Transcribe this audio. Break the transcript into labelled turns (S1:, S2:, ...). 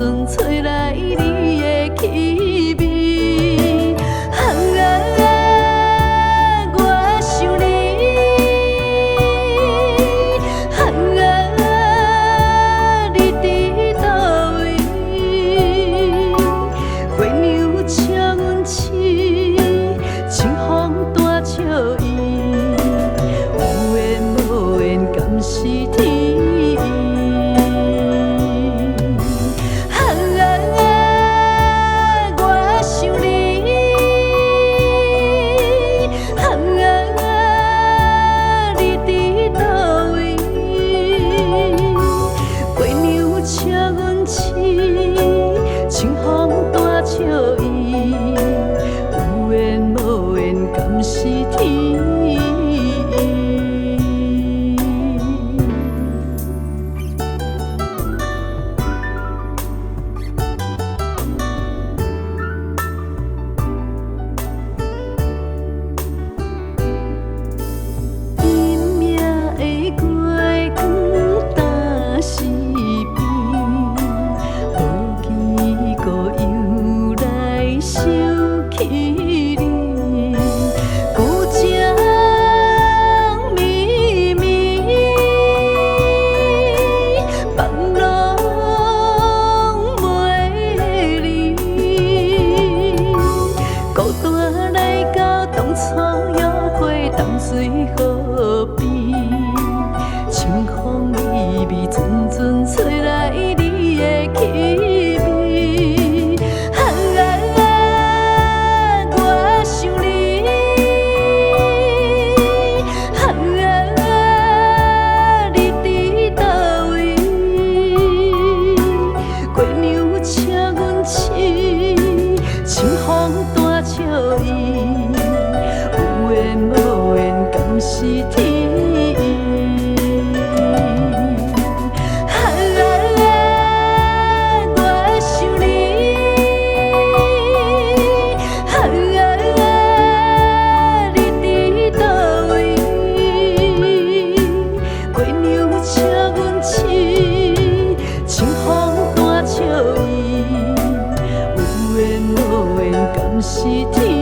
S1: 阵吹来你的气味。我想你，你伫倒位？月娘请阮饲，清风带笑意，有缘无缘敢是天意。我想你，你伫倒位？月娘请阮饲，清风带笑意，有缘无缘敢是天意。阴命的月光打是边，无期过又来想起你，旧情绵绵，放拢袂离。孤单来到当初约会淡水河边，清风微微，阵阵吹来你的气味。我想你，你伫倒位？月娘请阮饲，清风带笑意，有缘无缘敢是天意。我想你，你伫倒位？月娘请阮饲，清风带笑意，有缘无缘敢是天意。